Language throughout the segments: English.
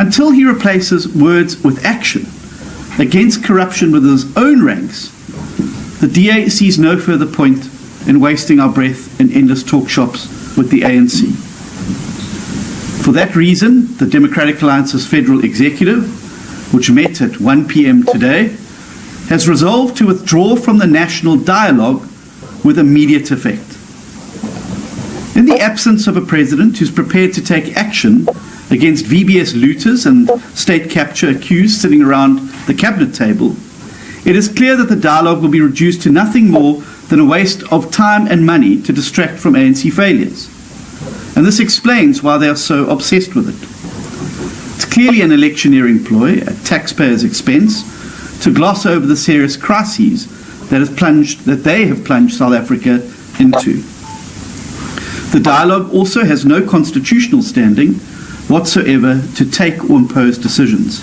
Until he replaces words with action against corruption within his own ranks, the DA sees no further point in wasting our breath in endless talk shops with the ANC. For that reason, the Democratic Alliance's federal executive, which met at 1 p.m. today, has resolved to withdraw from the national dialogue with immediate effect. In the absence of a president who's prepared to take action against VBS looters and state capture accused sitting around the cabinet table, it is clear that the dialogue will be reduced to nothing more than a waste of time and money to distract from ANC failures. And this explains why they are so obsessed with it. It's clearly an electioneering ploy at taxpayers' expense to gloss over the serious crises that they have plunged South Africa into. The dialogue also has no constitutional standing whatsoever to take or impose decisions.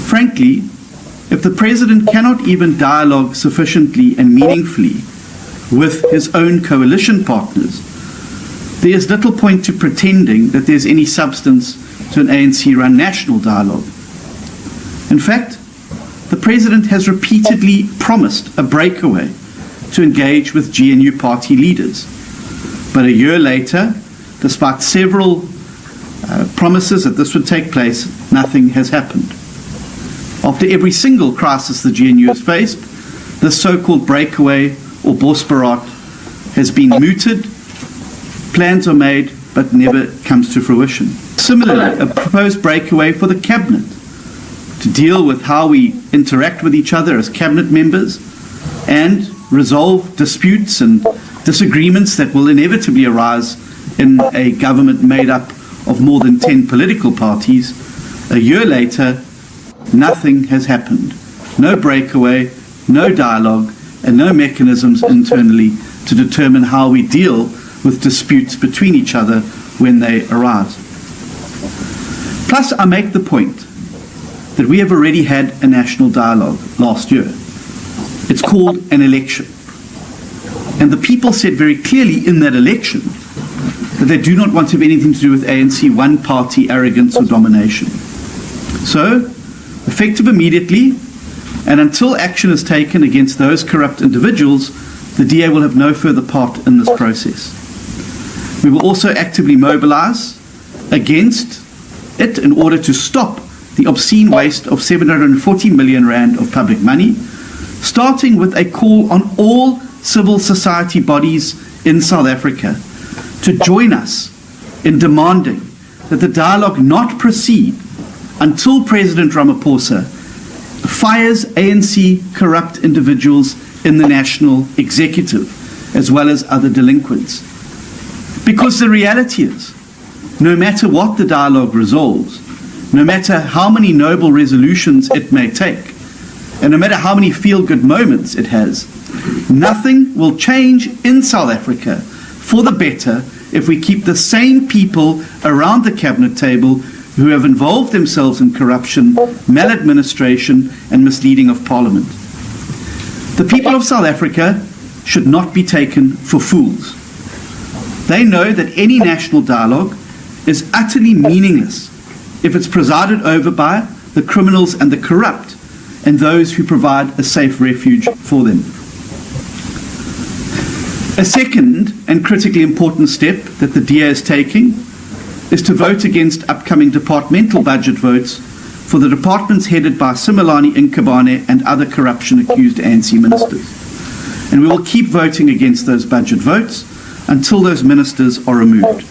Frankly, if the president cannot even dialogue sufficiently and meaningfully with his own coalition partners, there is little point to pretending that there's any substance to an ANC-run national dialogue. In fact, the president has repeatedly promised a breakaway to engage with GNU party leaders. But a year later, despite several promises that this would take place, nothing has happened. After every single crisis the GNU has faced, this so-called breakaway or Bosbarat has been mooted, plans are made, but never comes to fruition. Similarly, a proposed breakaway for the cabinet to deal with how we interact with each other as cabinet members and resolve disputes and disagreements that will inevitably arise in a government made up of more than 10 political parties. A year later, nothing has happened. No breakaway, no dialogue, and no mechanisms internally to determine how we deal with disputes between each other when they arise. Plus, I make the point that we have already had a national dialogue last year. It's called an election. And the people said very clearly in that election that they do not want to have anything to do with ANC one-party arrogance or domination. So, effective immediately, and until action is taken against those corrupt individuals, the DA will have no further part in this process. We will also actively mobilize against it in order to stop the obscene waste of 740 million rand of public money, starting with a call on all civil society bodies in South Africa to join us in demanding that the dialogue not proceed until President Ramaphosa fires ANC corrupt individuals in the national executive, as well as other delinquents. Because the reality is, no matter what the dialogue resolves, no matter how many noble resolutions it may take, and no matter how many feel-good moments it has, nothing will change in South Africa for the better if we keep the same people around the cabinet table who have involved themselves in corruption, maladministration, and misleading of Parliament. The people of South Africa should not be taken for fools. They know that any national dialogue is utterly meaningless if it's presided over by the criminals and the corrupt and those who provide a safe refuge for them. A second and critically important step that the DA is taking is to vote against upcoming departmental budget votes for the departments headed by Simelane and Nkabane and other corruption-accused ANC ministers. And we will keep voting against those budget votes until those ministers are removed.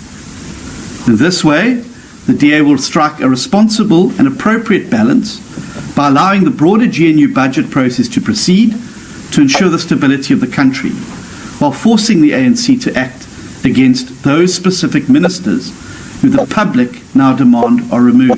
In this way, the DA will strike a responsible and appropriate balance by allowing the broader GNU budget process to proceed to ensure the stability of the country, while forcing the ANC to act against those specific ministers who the public now demand are removed.